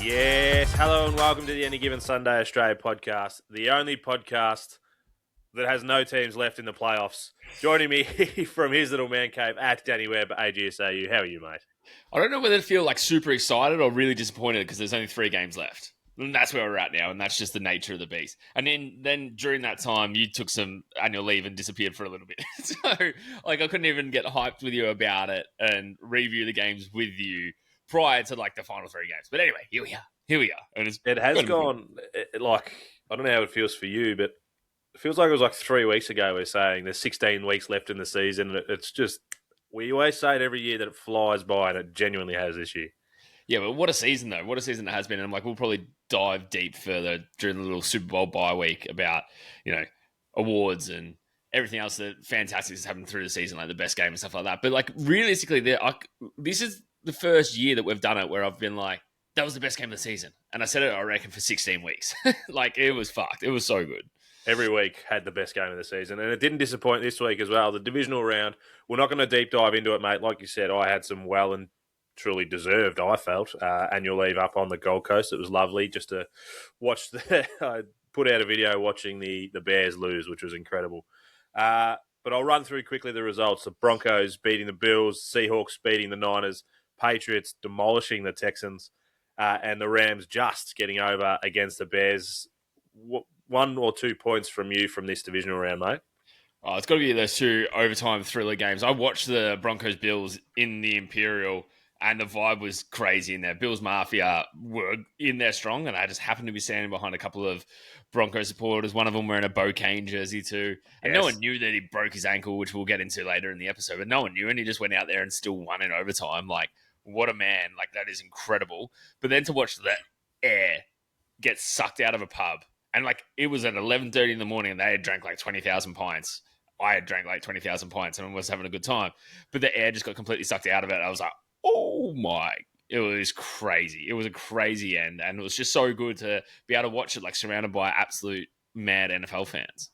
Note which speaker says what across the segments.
Speaker 1: Yes, hello and welcome to the Any Given Sunday Australia podcast, the only podcast that has no teams left in the playoffs. Joining me from his little man cave at Danny Webb, AGSAU. How are you, mate?
Speaker 2: I don't know whether to feel like super excited or really disappointed because there's only 3 games left. And that's where we're at now, and that's just the nature of the beast. And then during that time, you took some annual leave and disappeared for a little bit. So, I couldn't even get hyped with you about it and review the games with you prior to, the final 3 games. But anyway, here we are. And
Speaker 1: it has gone, I don't know how it feels for you, but it feels like it was 3 weeks ago we're saying there's 16 weeks left in the season. It's just, we always say it every year that it flies by, and it genuinely has this year.
Speaker 2: Yeah, but what a season, though. What a season it has been. And we'll probably dive deep further during the little Super Bowl bye week about, awards and everything else that fantastic has happened through the season, like the best game and stuff like that. But, realistically, this is the first year that we've done it where I've been like, that was the best game of the season. And I said it, I reckon, for 16 weeks. It was fucked. It was so good.
Speaker 1: Every week had the best game of the season, and it didn't disappoint this week as well. The divisional round, we're not going to deep dive into it, mate. Like you said, I had some well and truly deserved, I felt, annual leave up on the Gold Coast. It was lovely just to watch I put out a video watching the Bears lose, which was incredible. But I'll run through quickly the results. The Broncos beating the Bills, Seahawks beating the Niners, Patriots demolishing the Texans, and the Rams just getting over against the Bears. 1 or 2 points from you from this divisional round, mate?
Speaker 2: Oh, it's got to be those 2 overtime thriller games. I watched the Broncos-Bills in the Imperial, and the vibe was crazy in there. Bills Mafia were in there strong, and I just happened to be standing behind a couple of Broncos supporters, one of them wearing a Bo Kane jersey too. And No one knew that he broke his ankle, which we'll get into later in the episode, but no one knew, and he just went out there and still won in overtime. What a man. That is incredible. But then to watch that air get sucked out of a pub, and it was at 11:30 in the morning, and they had drank 20,000 pints. I had drank 20,000 pints and was having a good time. But the air just got completely sucked out of it. I was like, oh my, it was crazy. It was a crazy end. And it was just so good to be able to watch it surrounded by absolute mad NFL fans.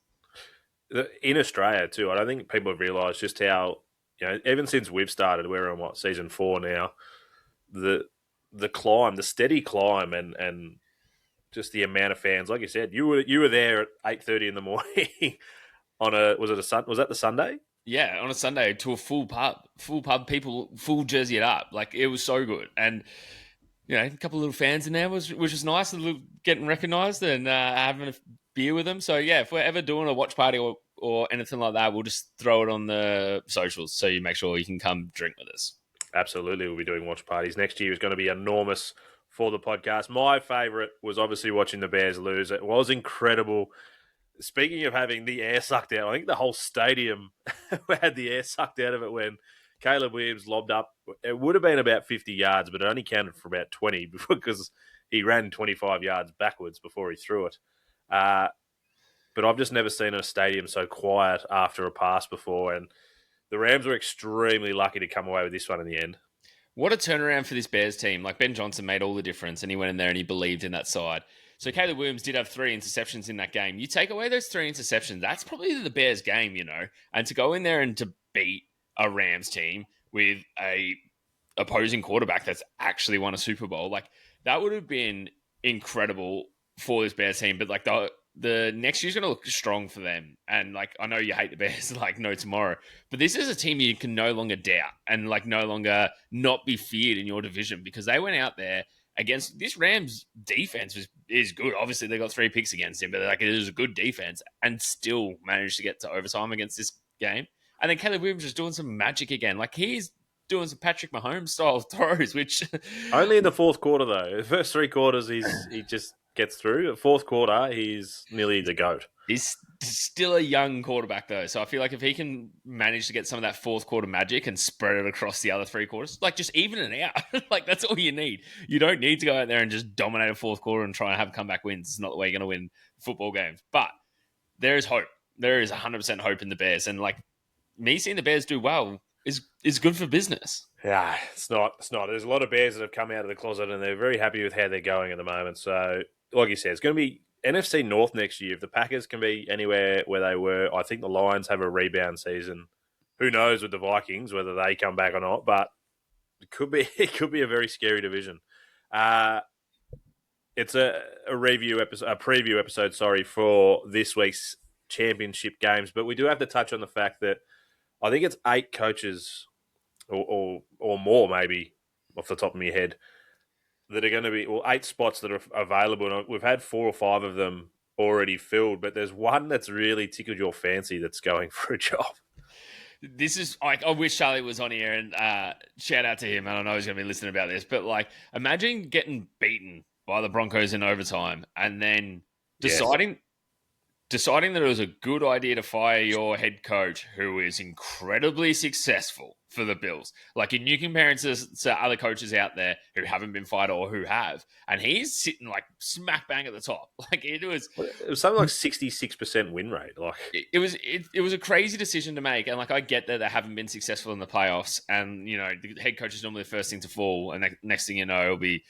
Speaker 1: In Australia too, I don't think people have realised just how, even since we've started, we're on season 4 now, the climb, the steady climb and just the amount of fans. Like you said, you were there at 8:30 in the morning on was that the Sunday?
Speaker 2: Yeah, on a Sunday to a full pub, people full jersey it up. It was so good. And, a couple of little fans in there, which was nice, getting recognised and having a beer with them. So, yeah, if we're ever doing a watch party or anything like that, we'll just throw it on the socials so you make sure you can come drink with us.
Speaker 1: Absolutely, we'll be doing watch parties. Next year is going to be enormous for the podcast. My favourite was obviously watching the Bears lose. It was incredible. Speaking of having the air sucked out, I think the whole stadium had the air sucked out of it when Caleb Williams lobbed up. It would have been about 50 yards, but it only counted for about 20 because he ran 25 yards backwards before he threw it. But I've just never seen a stadium so quiet after a pass before, and the Rams were extremely lucky to come away with this one in the end.
Speaker 2: What a turnaround for this Bears team. Ben Johnson made all the difference, and he went in there and he believed in that side. So Caleb Williams did have 3 interceptions in that game. You take away those 3 interceptions, that's probably the Bears game, And to go in there and to beat a Rams team with a opposing quarterback that's actually won a Super Bowl, that would have been incredible for this Bears team. But the next year's going to look strong for them. And I know you hate the Bears no tomorrow, but this is a team you can no longer doubt and no longer not be feared in your division, because they went out there against this Rams defense is good. Obviously, they got 3 picks against him, but it is a good defense and still managed to get to overtime against this game. And then Caleb Williams is doing some magic again. He's doing some Patrick Mahomes style throws, which
Speaker 1: only in the fourth quarter though. The first 3 quarters, he just gets through. The fourth quarter, he's nearly the GOAT.
Speaker 2: He's still a young quarterback, though. So I feel if he can manage to get some of that fourth quarter magic and spread it across the other 3 quarters, just even it out. That's all you need. You don't need to go out there and just dominate a fourth quarter and try and have comeback wins. It's not the way you're going to win football games. But there is hope. There is 100% hope in the Bears. And, me seeing the Bears do well is good for business.
Speaker 1: Yeah, it's not. There's a lot of Bears that have come out of the closet and they're very happy with how they're going at the moment. So, like you said, it's going to be NFC North next year. If the Packers can be anywhere where they were, I think the Lions have a rebound season. Who knows with the Vikings, whether they come back or not, but it could be a very scary division. It's a preview episode, sorry, for this week's championship games. But we do have to touch on the fact that I think it's 8 coaches or more, maybe off the top of my head, that are going to be 8 spots that are available. And we've had 4 or 5 of them already filled, but there's one that's really tickled your fancy that's going for a job.
Speaker 2: This is like, I wish Charlie was on here, and shout out to him. I don't know he's going to be listening about this, but like, imagine getting beaten by the Broncos in overtime and then deciding that it was a good idea to fire your head coach, who is incredibly successful for the Bills. Like, you compare it to other coaches out there who haven't been fired or who have, and he's sitting like smack bang at the top. Like, it was
Speaker 1: something like 66% win rate. Like,
Speaker 2: it was a crazy decision to make, and like, I get that they haven't been successful in the playoffs, and you know, the head coach is normally the first thing to fall, and the next thing you know, it'll be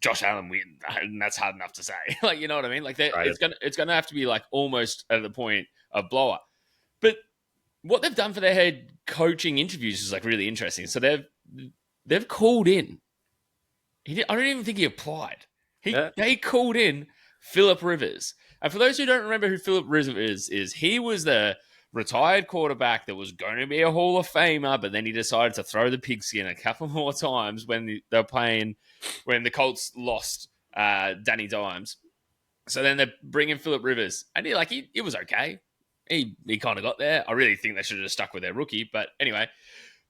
Speaker 2: Josh Allen win, and that's hard enough to say. Like, you know what I mean? Like, it's gonna have to be like almost at the point of blow up. But what they've done for their head coaching interviews is like really interesting. So they've called in. I don't even think he applied. They called in Philip Rivers, and for those who don't remember who Philip Rivers is, he was the retired quarterback that was going to be a Hall of Famer, but then he decided to throw the pigskin a couple more times when they were playing, when the Colts lost Danny Dimes. So then they bring in Philip Rivers, and he was okay. He kind of got there. I really think they should have just stuck with their rookie, but anyway.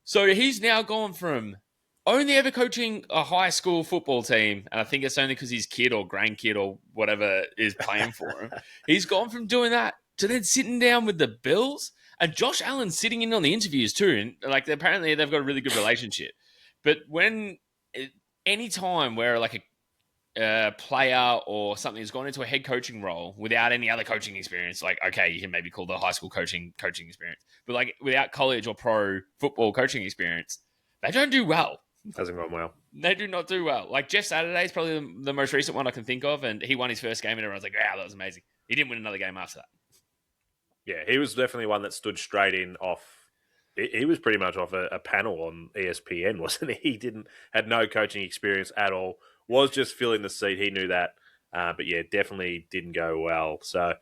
Speaker 2: So he's now gone from only ever coaching a high school football team, and I think it's only because his kid or grandkid or whatever is playing for him. He's gone from doing that to then sitting down with the Bills, and Josh Allen's sitting in on the interviews too. And like, apparently they've got a really good relationship. But any time where like a player or something has gone into a head coaching role without any other coaching experience, like, okay, you can maybe call the high school coaching experience, but like without college or pro football coaching experience, they don't do well.
Speaker 1: Hasn't gone well.
Speaker 2: They do not do well. Like, Jeff Saturday is probably the most recent one I can think of, and he won his first game, and everyone's like, wow, that was amazing. He didn't win another game after that.
Speaker 1: Yeah, he was definitely one that stood straight in off. He was pretty much off a panel on ESPN, wasn't he? He had no coaching experience at all. Was just filling the seat. He knew that. But yeah, definitely didn't go well. So,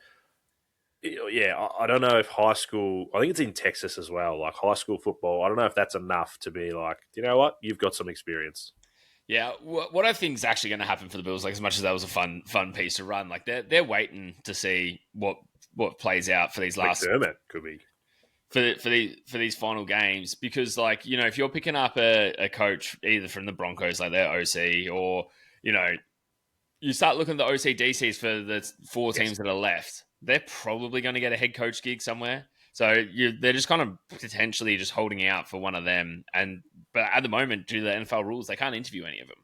Speaker 1: yeah, I don't know if high school, I think it's in Texas as well, like high school football. I don't know if that's enough to be like, you know what? You've got some experience.
Speaker 2: Yeah, what I think is actually going to happen for the Bills, like, as much as that was a fun piece to run, like they're waiting to see what plays out for these last
Speaker 1: McDermott could be
Speaker 2: for these final games, because, like, you know, if you're picking up a coach either from the Broncos, like their OC, or, you know, you start looking at the OC DCs for the 4 teams that are left, they're probably going to get a head coach gig somewhere. So they're just kind of potentially just holding out for one of them. But at the moment, due to the NFL rules, they can't interview any of them.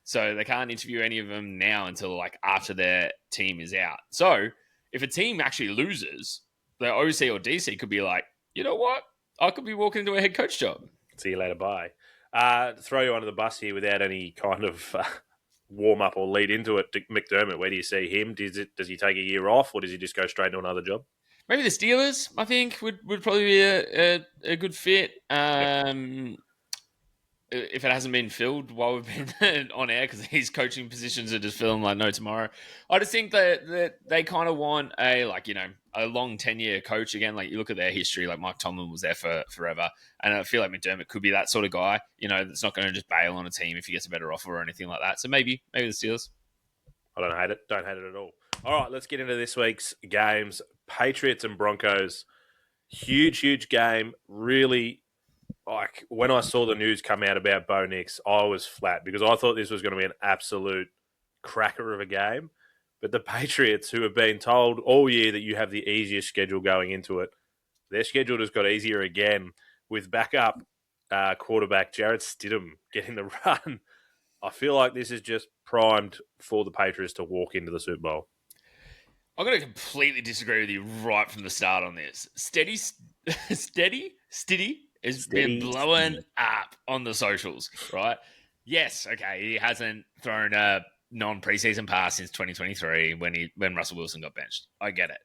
Speaker 2: So they can't interview any of them now until like after their team is out. So if a team actually loses, the OC or DC could be like, you know what? I could be walking into a head coach job.
Speaker 1: See you later, bye. Throw you under the bus here without any kind of warm up or lead into it. McDermott, where do you see him? Does he take a year off, or does he just go straight to another job?
Speaker 2: Maybe the Steelers, I think, would probably be a good fit. If it hasn't been filled while we've been on air, because these coaching positions are just filling like no tomorrow. I just think that they kind of want a long 10-year coach again. Like, you look at their history, like Mike Tomlin was there for forever, and I feel like McDermott could be that sort of guy. You know, that's not going to just bail on a team if he gets a better offer or anything like that. So maybe the Steelers.
Speaker 1: I don't hate it. Don't hate it at all. All right, let's get into this week's games. Patriots and Broncos. Huge game. Really, like, when I saw the news come out about Bo Nix, I was flat because I thought this was going to be an absolute cracker of a game. But the Patriots, who have been told all year that you have the easiest schedule going into it, their schedule just got easier again with backup quarterback Jarrett Stidham getting the run. I feel like this is just primed for the Patriots to walk into the Super Bowl.
Speaker 2: I'm going to completely disagree with you right from the start on this. Steady has been blowing up on the socials, right? Yes, okay, he hasn't thrown a non-preseason pass since 2023 when Russell Wilson got benched. I get it.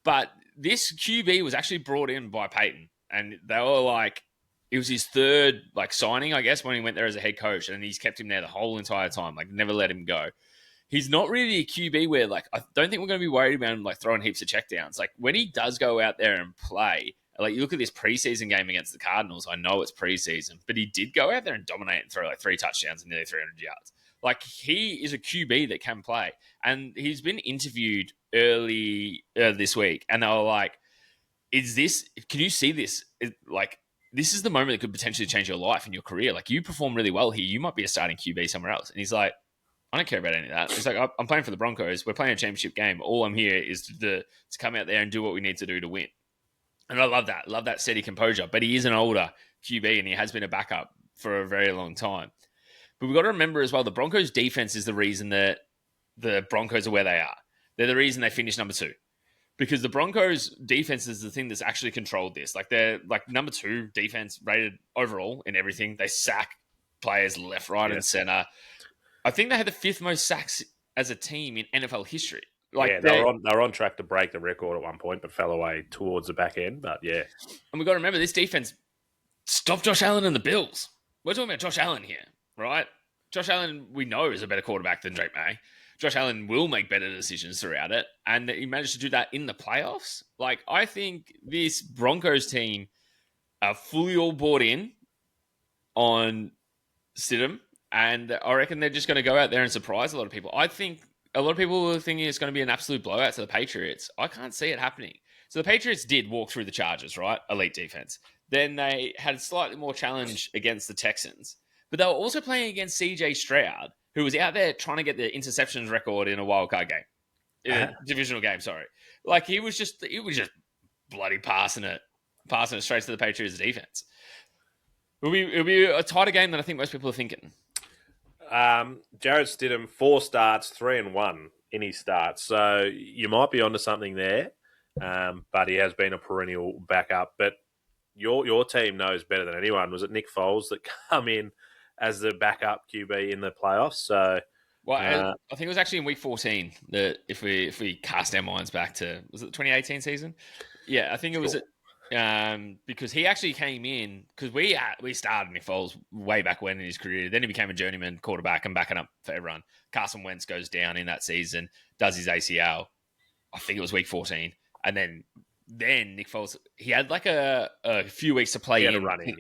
Speaker 2: But this QB was actually brought in by Peyton, and they were like, it was his third signing, I guess, when he went there as a head coach, and he's kept him there the whole entire time, like never let him go. he's not really a QB where, like, I don't think we're going to be worried about him, like, throwing heaps of checkdowns. Like, when he does go out there and play, like, you look at this preseason game against the Cardinals, I know it's preseason, but he did go out there and dominate and throw, like, 3 touchdowns and nearly 300 yards. Like, he is a QB that can play. And he's been interviewed early this week, and they were like, can you see this? This is the moment that could potentially change your life and your career. Like, you perform really well here. You might be a starting QB somewhere else. And he's like, I don't care about any of that. It's like, I'm playing for the Broncos. We're playing a championship game. All I'm here is to come out there and do what we need to do to win. And I love that. Love that steady composure. But he is an older QB, and he has been a backup for a very long time. But we've got to remember as well, the Broncos defense is the reason that the Broncos are where they are. They're the reason they finished number 2. Because the Broncos defense is the thing that's actually controlled this. Like, they're like number 2 defense rated overall in everything. They sack players left, right, and center. I think they had the 5th most sacks as a team in NFL history. Like,
Speaker 1: they were on track to break the record at one point, but fell away towards the back end. But yeah,
Speaker 2: and we've got to remember, this defense stopped Josh Allen and the Bills. We're talking about Josh Allen here, right? Josh Allen, we know, is a better quarterback than Drake May. Josh Allen will make better decisions throughout it, and he managed to do that in the playoffs. Like, I think this Broncos team are fully all bought in on Stidham, and I reckon they're just going to go out there and surprise a lot of people. I think a lot of people are thinking it's going to be an absolute blowout to the Patriots. I can't see it happening. So the Patriots did walk through the Chargers, right? Elite defense. Then they had slightly more challenge against the Texans, but they were also playing against CJ Stroud, who was out there trying to get the interceptions record in a wildcard game. Divisional game, sorry. Like, he was just bloody passing it straight to the Patriots defense. It'll be a tighter game than I think most people are thinking.
Speaker 1: Jarrett Stidham, 4 starts, 3-1 in his starts. So you might be onto something there, but he has been a perennial backup. But your team knows better than anyone. Was it Nick Foles that come in as the backup QB in the playoffs? So,
Speaker 2: well, I think it was actually in week 14 that if we cast our minds back to, was it the 2018 season? Yeah, I think it was because he actually came in because we started Nick Foles way back when in his career. Then he became a journeyman quarterback and backing up for everyone. Carson Wentz goes down in that season, does his ACL. I think it was week 14, and then Nick Foles, he had like a few weeks to play in running,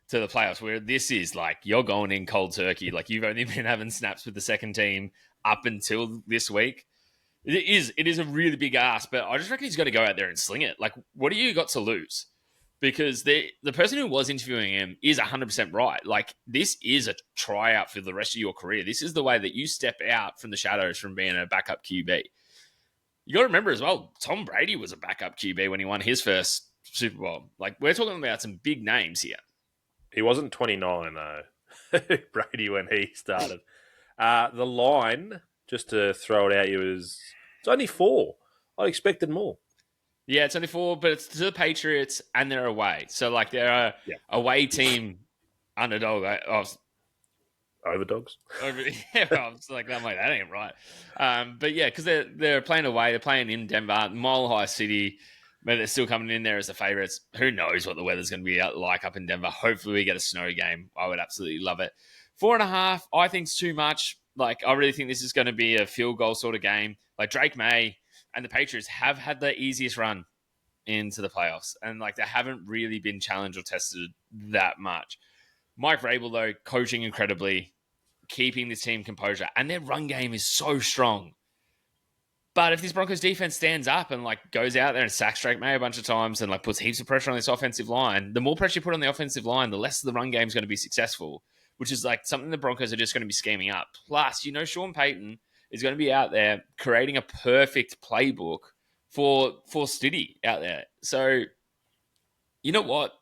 Speaker 2: to the playoffs, where this is like, you're going in cold turkey. Like, you've only been having snaps with the second team up until this week. It is a really big ask, but I just reckon he's got to go out there and sling it. Like, what do you got to lose? Because the person who was interviewing him is 100% right. Like, this is a tryout for the rest of your career. This is the way that you step out from the shadows from being a backup QB. You got to remember as well, Tom Brady was a backup QB when he won his first Super Bowl. Like, we're talking about some big names here.
Speaker 1: He wasn't 29, though, Brady, when he started. The line, just to throw it at you, it's only 4. I expected more.
Speaker 2: Yeah, it's only 4, but it's to the Patriots, and they're away. So, like, they're a away team underdog.
Speaker 1: Overdogs?
Speaker 2: Yeah, I was like, that ain't right. But yeah, because they're playing away. They're playing in Denver, Mile High City. But they're still coming in there as the favourites. Who knows what the weather's going to be like up in Denver. Hopefully we get a snow game. I would absolutely love it. 4.5, I think it's too much. Like, I really think this is going to be a field goal sort of game. Like, Drake May and the Patriots have had the easiest run into the playoffs. And, like, they haven't really been challenged or tested that much. Mike Vrabel, though, coaching incredibly, keeping this team composure. And their run game is so strong. But if this Broncos defense stands up and, like, goes out there and sacks Drake May a bunch of times and, like, puts heaps of pressure on this offensive line, the more pressure you put on the offensive line, the less the run game is going to be successful, which is, like, something the Broncos are just going to be scheming up. Plus, Sean Payton is going to be out there creating a perfect playbook for Stiddy out there. So, you know what?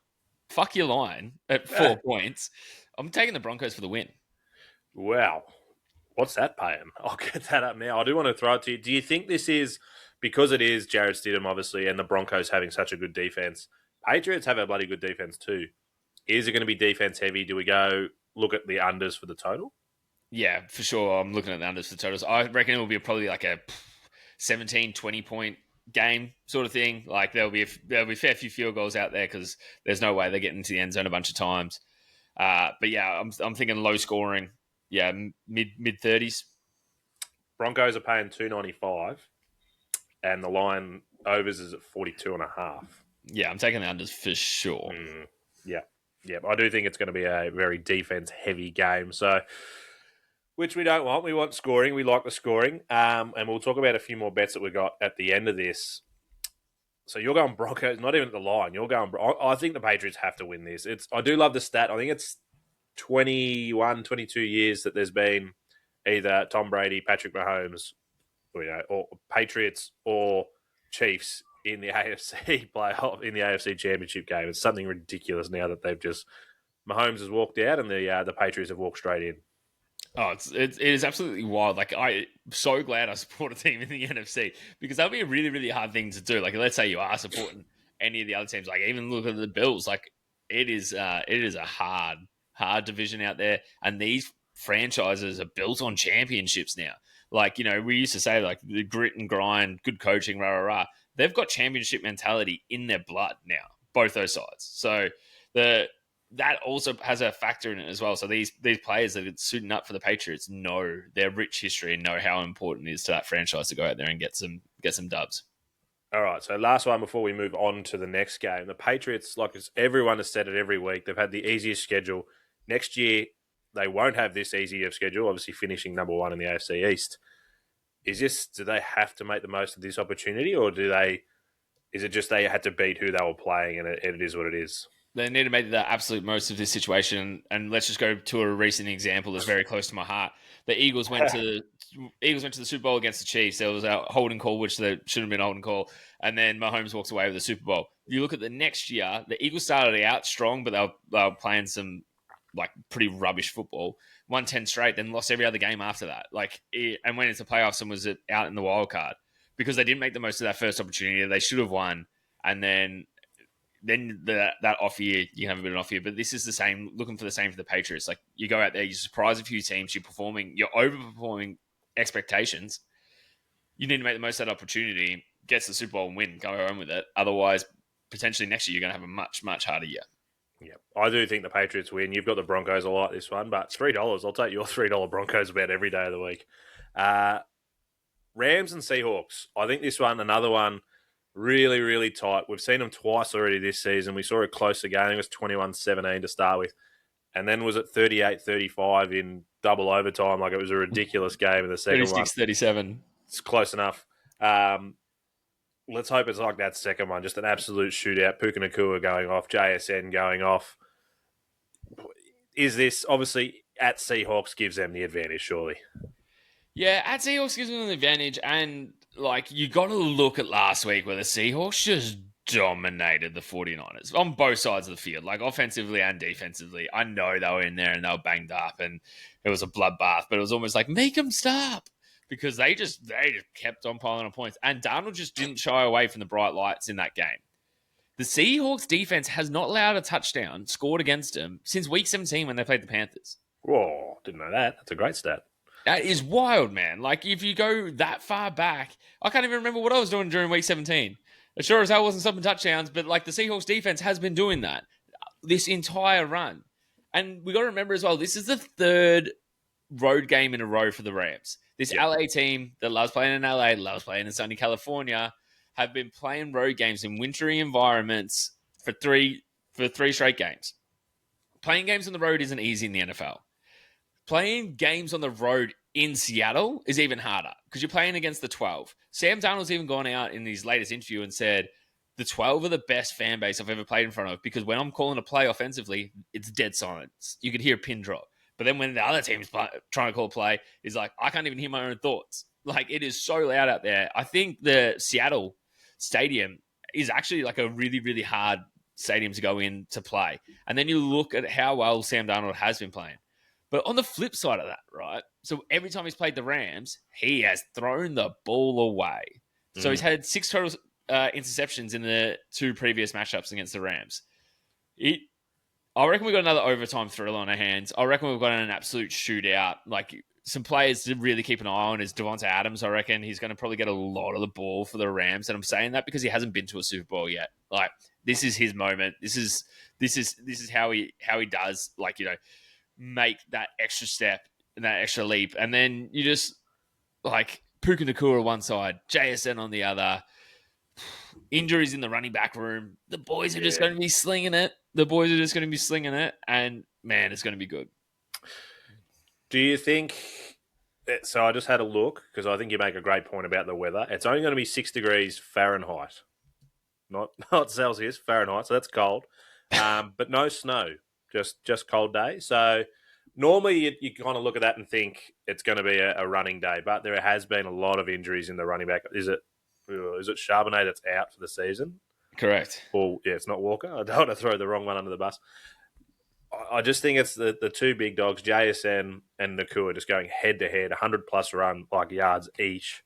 Speaker 2: Fuck your line at 4 points. I'm taking the Broncos for the win.
Speaker 1: Wow. What's that paying? I'll get that up now. I do want to throw it to you. Do you think this is, because it is Jarrett Stidham, obviously, and the Broncos having such a good defense, Patriots have a bloody good defense too. Is it going to be defense heavy? Do we go look at the unders for the total?
Speaker 2: Yeah, for sure. I'm looking at the unders for the totals. I reckon it will be probably like a 17, 20-point game sort of thing. Like, there'll be a fair few field goals out there because there's no way they're getting into the end zone a bunch of times. But yeah, I'm thinking low scoring. Yeah, mid 30s.
Speaker 1: Broncos are paying 295, and the line overs is at 42.5.
Speaker 2: Yeah, I'm taking the unders for sure.
Speaker 1: Yeah. Yeah. I do think it's going to be a very defense-heavy game. So, which we don't want. We want scoring. We like the scoring. And we'll talk about a few more bets that we got at the end of this. So you're going Broncos, not even at the line. You're going. I think the Patriots have to win this. I do love the stat. I think it's 21, 22 years that there's been either Tom Brady, Patrick Mahomes, or Patriots or Chiefs in the AFC playoff, in the AFC Championship game. It's something ridiculous now that they've just Mahomes has walked out and the Patriots have walked straight in.
Speaker 2: Oh, it is absolutely wild. Like, I'm so glad I support a team in the NFC because that'll be a really, really hard thing to do. Like, let's say you are supporting any of the other teams. Like, even look at the Bills. Like, it is a hard division out there, and these franchises are built on championships now. Like, we used to say like the grit and grind, good coaching, rah rah rah. They've got championship mentality in their blood now, both those sides. So that also has a factor in it as well. So these players that are suiting up for the Patriots know their rich history and know how important it is to that franchise to go out there and get some dubs.
Speaker 1: All right, so last one before we move on to the next game. The Patriots, like everyone has said it every week, they've had the easiest schedule. Next year, they won't have this easy of schedule, obviously finishing number one in the AFC East. Do they have to make the most of this opportunity, or is it just they had to beat who they were playing and it is what it is?
Speaker 2: They need to make the absolute most of this situation. And let's just go to a recent example that's very close to my heart. The Eagles went to the Super Bowl against the Chiefs. There was a holding call, which there shouldn't have been a holding call. And then Mahomes walks away with the Super Bowl. You look at the next year, the Eagles started out strong, but they were playing some like pretty rubbish football. Won 10 straight, then lost every other game after that. And went into playoffs and was out in the wild card because they didn't make the most of that first opportunity. They should have won. And then that off year, you can have a bit of an off year. But this is the same, looking for the same for the Patriots. Like, you go out there, you surprise a few teams, you're overperforming expectations. You need to make the most of that opportunity, get to the Super Bowl and win, go home with it. Otherwise, potentially next year, you're going to have a much, much harder year.
Speaker 1: Yeah, I do think the Patriots win. You've got the Broncos. I like this one, but $3. I'll take your $3 Broncos bet every day of the week. Rams and Seahawks. I think this one, another one, really, really tight. We've seen them twice already this season. We saw it closer game. It was 21-17 to start with. And then was it 38-35 in double overtime? Like, it was a ridiculous game in the second one.
Speaker 2: 36-37.
Speaker 1: It's close enough. Let's hope it's like that second one. Just an absolute shootout. Puka Nacua going off. JSN going off. Is this, obviously, at Seahawks gives them the advantage, surely?
Speaker 2: Yeah, at Seahawks gives them the advantage. And, you got to look at last week where the Seahawks just dominated the 49ers on both sides of the field, offensively and defensively. I know they were in there and they were banged up and it was a bloodbath, but it was almost like, make them stop. Because they just kept on piling on points. And Darnold just didn't shy away from the bright lights in that game. The Seahawks defense has not allowed a touchdown scored against them since week 17 when they played the Panthers.
Speaker 1: Whoa, didn't know that. That's a great stat.
Speaker 2: That is wild, man. If you go that far back, I can't even remember what I was doing during week 17. It sure as hell wasn't stopping touchdowns, but the Seahawks defense has been doing that this entire run. And we got to remember as well, this is the third road game in a row for the Rams. This LA team that loves playing in LA, loves playing in sunny California, have been playing road games in wintry environments for three straight games. Playing games on the road isn't easy in the NFL. Playing games on the road in Seattle is even harder because you're playing against the 12. Sam Darnold's even gone out in his latest interview and said, the 12 are the best fan base I've ever played in front of because when I'm calling a play offensively, it's dead silence. You could hear a pin drop. But then when the other team's trying to call a play, it's like, I can't even hear my own thoughts. It is so loud out there. I think the Seattle stadium is actually a really, really hard stadium to go in to play. And then you look at how well Sam Darnold has been playing. But on the flip side of that, right? So every time he's played the Rams, he has thrown the ball away. So he's had 6 total interceptions in the 2 previous matchups against the Rams. I reckon we've got another overtime thrill on our hands. I reckon we've got an absolute shootout. Some players to really keep an eye on is Devonta Adams. I reckon he's going to probably get a lot of the ball for the Rams. And I'm saying that because he hasn't been to a Super Bowl yet. This is his moment. This is how he does, make that extra step and that extra leap. And then you just like Puka Nakua one side, JSN on the other. Injuries in the running back room. The boys are just
Speaker 1: Yeah.
Speaker 2: going to be slinging it. And man, it's going to be good.
Speaker 1: Do you think? So I just had a look because I think you make a great point about the weather. It's only going to be 6 degrees Fahrenheit, not Celsius, Fahrenheit. So that's cold, but no snow. Just cold day. So normally you kind of look at that and think it's going to be a running day, but there has been a lot of injuries in the running back. Is it Charbonnet that's out for the season?
Speaker 2: Correct.
Speaker 1: Or yeah, it's not Walker. I don't want to throw the wrong one under the bus. I just think it's the two big dogs, JSN and Nakua, just going head to head, 100+ run like yards each.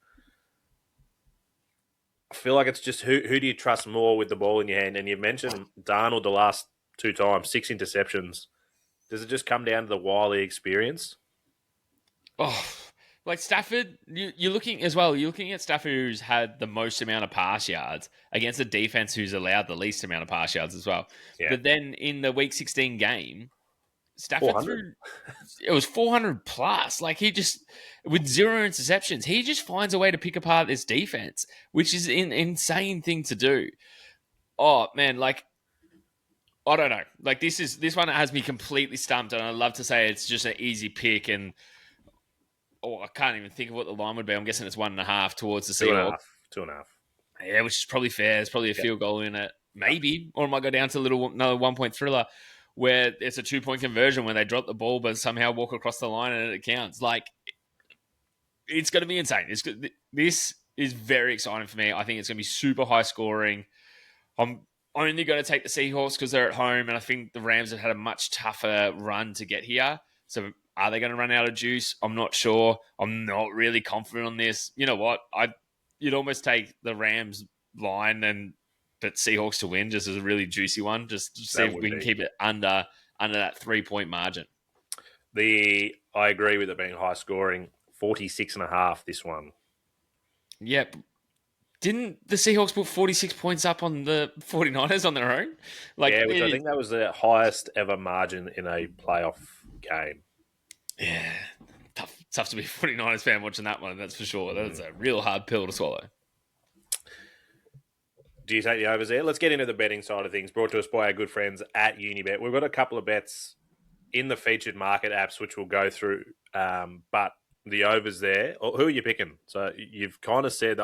Speaker 1: I feel like it's just who do you trust more with the ball in your hand? And you mentioned Darnold the last 2 times, 6 interceptions. Does it just come down to the Wiley experience?
Speaker 2: Oh, like Stafford, you're looking as well. You're looking at Stafford, who's had the most amount of pass yards against a defense who's allowed the least amount of pass yards as well.
Speaker 1: Yeah.
Speaker 2: But then in the Week 16 game, Stafford
Speaker 1: 400?
Speaker 2: it was 400 plus. Like he just, with 0 interceptions, he just finds a way to pick apart this defense, which is an insane thing to do. Oh man, like I don't know. Like this one has me completely stumped, and I'd love to say it's just an easy pick, and I can't even think of what the line would be. I'm guessing it's 1.5 towards the Seahawks.
Speaker 1: 2.5.
Speaker 2: Yeah, which is probably fair. There's probably a field goal in it, maybe, or it might go down to another 1-point thriller where it's a 2-point conversion when they drop the ball but somehow walk across the line and it counts. Like, it's going to be insane. This is very exciting for me. I think it's going to be super high scoring. I'm only going to take the Seahawks because they're at home, and I think the Rams have had a much tougher run to get here. So are they going to run out of juice? I'm not sure. I'm not really confident on this. You know what? You'd almost take the Rams line but Seahawks to win just as a really juicy one. Just to see if we can keep it under that 3-point margin.
Speaker 1: I agree with it being high scoring. 46.5 this one.
Speaker 2: Yep. Didn't the Seahawks put 46 points up on the 49ers on their own?
Speaker 1: Yeah, which I think that was the highest ever margin in a playoff game.
Speaker 2: Yeah. Tough to be a 49ers fan watching that one, that's for sure. That's a real hard pill to swallow.
Speaker 1: Do you take the overs there? Let's get into the betting side of things, brought to us by our good friends at Unibet. We've got a couple of bets in the featured market apps, which we'll go through, but the overs there. Who are you picking? So you've kind of said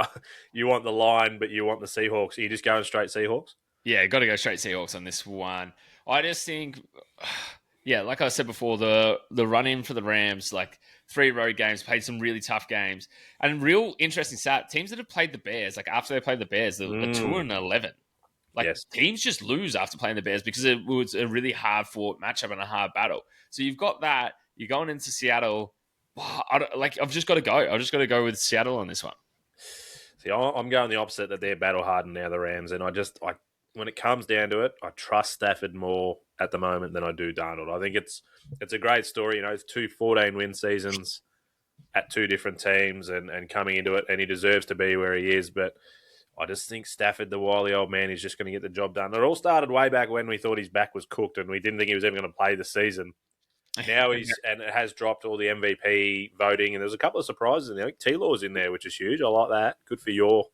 Speaker 1: you want the line, but you want the Seahawks. Are you just going straight Seahawks?
Speaker 2: Yeah, got to go straight Seahawks on this one. I just think, yeah, like I said before, the run-in for the Rams, like 3 road games, played some really tough games. And real interesting stat, teams that have played the Bears, like after they played the Bears, they're 2-11. Like, yes. Teams just lose after playing the Bears because it was a really hard-fought matchup and a hard battle. So you've got that. You're going into Seattle. I've just got to go. I've just got to go with Seattle on this one.
Speaker 1: See, I'm going the opposite, that they're battle-hardened now, the Rams. And when it comes down to it, I trust Stafford more at the moment than I do Darnold. I think it's a great story. You know, it's 2 14-win seasons at 2 different teams and coming into it, and he deserves to be where he is. But I just think Stafford, the wily old man, is just going to get the job done. It all started way back when we thought his back was cooked and we didn't think he was ever going to play the season. Now and it has dropped all the MVP voting, and there's a couple of surprises in there. I think T-Law's in there, which is huge. I like that. Good for your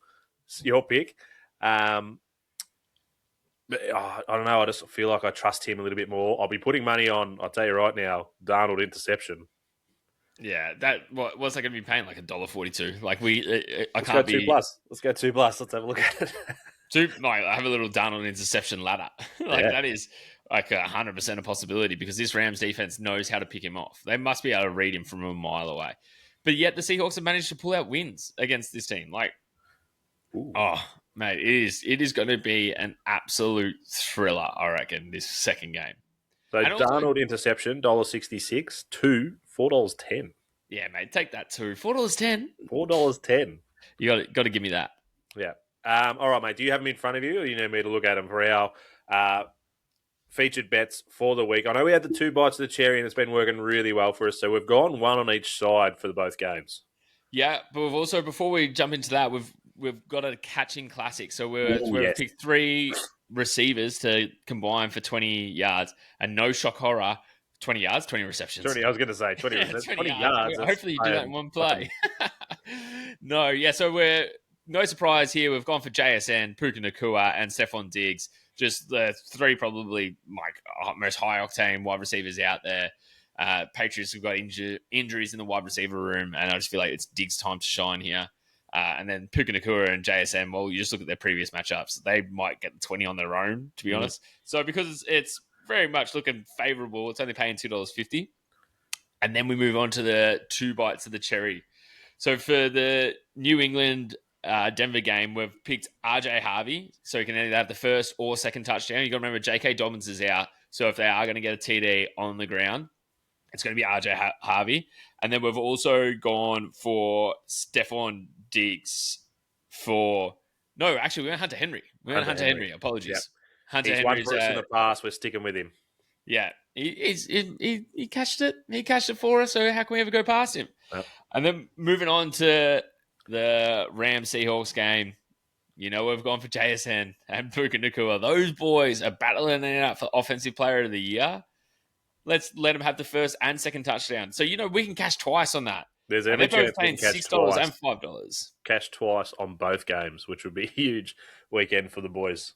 Speaker 1: pick. But I don't know. I just feel like I trust him a little bit more. I'll be putting money on, I'll tell you right now, Darnold interception.
Speaker 2: Yeah, what's that going to be paying? Like $1.42. Like
Speaker 1: Let's go 2+. Let's go 2+. Let's have a look at it.
Speaker 2: I have a little Darnold interception ladder. That is like 100% a possibility because this Rams defense knows how to pick him off. They must be able to read him from a mile away. But yet the Seahawks have managed to pull out wins against this team. Like, ooh. Oh, mate, it is going to be an absolute thriller, I reckon, this second game.
Speaker 1: So and Darnold also, interception, $1.66 to $4.10.
Speaker 2: Yeah, mate, take that too. $4.10.
Speaker 1: $4.10.
Speaker 2: You got to give me that.
Speaker 1: Yeah. All right, mate. Do you have them in front of you, or do you need me to look at them for our featured bets for the week? I know we had the 2 bites of the cherry, and it's been working really well for us. So we've gone 1 on each side for both games. Yeah,
Speaker 2: but we've also, before we jump into that, we've got a catching classic. So we've picked 3 receivers to combine for 20 yards, and no shock horror, 20 yards, 20 receptions.
Speaker 1: 20, I was going to say 20 yards. 20 yards.
Speaker 2: Hopefully you do that in one play. No, yeah. So we're no surprise here. We've gone for JSN, Puka Nakua, and Stephon Diggs. Just the three probably most high octane wide receivers out there. Patriots have got injuries in the wide receiver room, and I just feel like it's Diggs' time to shine here. And then Puka Nakua and JSN, well, you just look at their previous matchups. They might get the 20 on their own, to be honest. So because it's very much looking favourable, it's only paying $2.50. And then we move on to the 2 bites of the cherry. So for the New England Denver game, we've picked RJ Harvey. So he can either have the first or second touchdown. You got to remember, J.K. Dobbins is out. So if they are going to get a TD on the ground, it's going to be RJ Harvey. And then we've also gone for Stephon Diggs for... No, actually, we went Hunter Henry. Hunter Henry. Apologies. Yep.
Speaker 1: Hunter He's Henry's one person in the past. We're sticking with him.
Speaker 2: Yeah. He cashed it. He cashed it for us, so how can we ever go past him? Yep. And then moving on to the Rams Seahawks game, you know, we've gone for JSN and Puka Nakua. Those boys are battling it out for Offensive Player of the Year. Let's let them have the first and second touchdown. So, you know, we can cash twice on that.
Speaker 1: There's every chance
Speaker 2: paying $6 and $5.
Speaker 1: Cash twice on both games, which would be a huge weekend for the boys.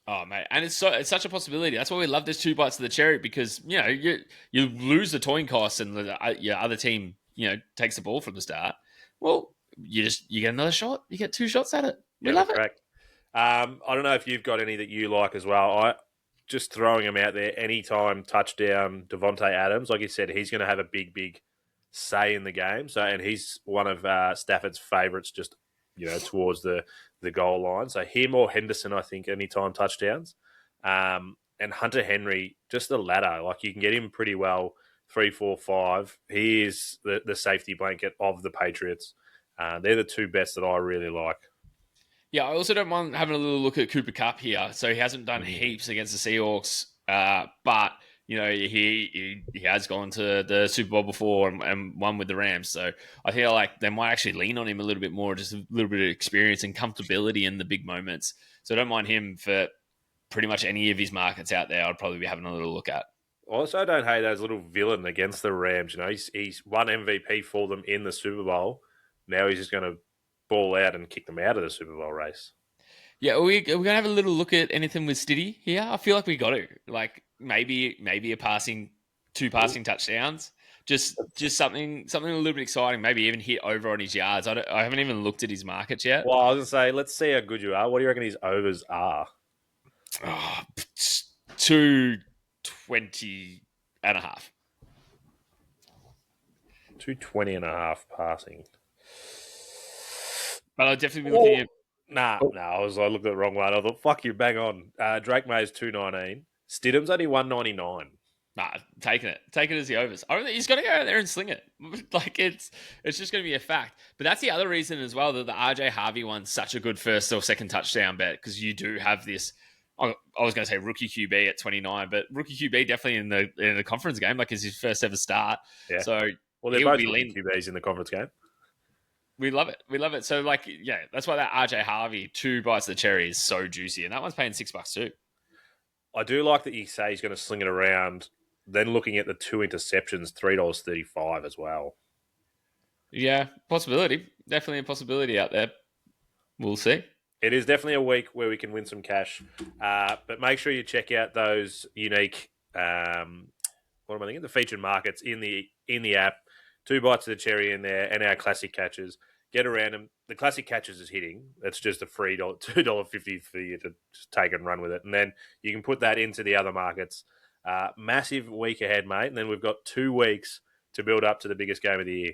Speaker 2: Oh, mate. And it's such a possibility. That's why we love this 2 bites of the cherry, because, you know, you lose the toying costs and your other team, you know, takes the ball from the start. Well, you get another shot. You get 2 shots at it. We love it.
Speaker 1: I don't know if you've got any that you like as well. Just throwing them out there, anytime touchdown, Devontae Adams, like you said, he's going to have a big say in the game. So, and he's one of Stafford's favourites, just, you know, towards the goal line. So him or Henderson, I think, anytime touchdowns. And Hunter Henry, just the ladder. Like, you can get him pretty well, 3, 4, 5. He is the safety blanket of the Patriots. They're the 2 bets that I really like.
Speaker 2: Yeah, I also don't mind having a little look at Cooper Kupp here. So he hasn't done heaps against the Seahawks, but, you know, he has gone to the Super Bowl before and won with the Rams. So I feel like they might actually lean on him a little bit more, just a little bit of experience and comfortability in the big moments. So I don't mind him for pretty much any of his markets out there. I'd probably be having a little look at.
Speaker 1: Also, I don't hate those little villain against the Rams. You know, he's won MVP for them in the Super Bowl. Now he's just going to ball out and kick them out of the Super Bowl race.
Speaker 2: Yeah, are we going to have a little look at anything with Stiddy here? I feel like we got to. Like, maybe a 2 passing touchdowns. Just something a little bit exciting. Maybe even hit over on his yards. I haven't even looked at his markets yet.
Speaker 1: Well, I was going to say, let's see how good you are. What do you reckon his overs are?
Speaker 2: 220 and a half.
Speaker 1: 220 and a half passing.
Speaker 2: But I'll definitely be looking at...
Speaker 1: I looked at the wrong one. I thought, fuck you, bang on. Drake May's 219. Stidham's only 199.
Speaker 2: Nah, taking it as the overs. I don't think he's got to go out there and sling it. Like, it's just going to be a fact. But that's the other reason as well that the RJ Harvey one's such a good first or second touchdown bet, because you do have this... I was going to say rookie QB at 29, but rookie QB definitely in the conference game, like, is his first ever start.
Speaker 1: Yeah.
Speaker 2: So,
Speaker 1: well, they're both rookie QBs in the conference game.
Speaker 2: We love it. So, like, yeah, that's why that RJ Harvey 2 bites of the cherry is so juicy, and that one's paying $6 too.
Speaker 1: I do like that you say he's going to sling it around. Then looking at the 2 interceptions, $3.35 as well.
Speaker 2: Yeah, possibility. Definitely a possibility out there. We'll see.
Speaker 1: It is definitely a week where we can win some cash, but make sure you check out those unique. What am I thinking? The featured markets in the app. 2 bites of the cherry in there, and our classic catches. Get around them. The classic catches is hitting. It's just a free $2.50 for you to just take and run with it, and then you can put that into the other markets. Massive week ahead, mate, and then we've got 2 weeks to build up to the biggest game of the year.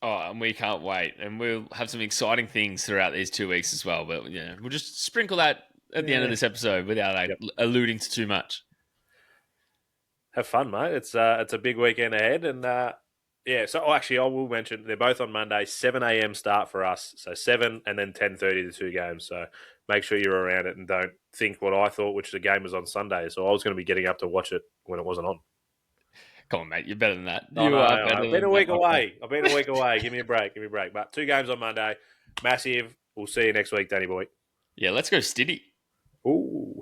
Speaker 2: Oh, and we can't wait, and we'll have some exciting things throughout these 2 weeks as well. But yeah, we'll just sprinkle that at the end of this episode without alluding to too much.
Speaker 1: Have fun, mate. It's a big weekend ahead, and. Yeah, so actually I will mention they're both on Monday, 7 a.m. start for us. So 7 and then 10:30 the 2 games. So make sure you're around it and don't think what I thought, which the game was on Sunday. So I was going to be getting up to watch it when it wasn't on.
Speaker 2: Come on, mate. You're better than that.
Speaker 1: I've been a week away. Give me a break. But 2 games on Monday. Massive. We'll see you next week, Danny boy.
Speaker 2: Yeah, let's go Stiddy.
Speaker 1: Ooh.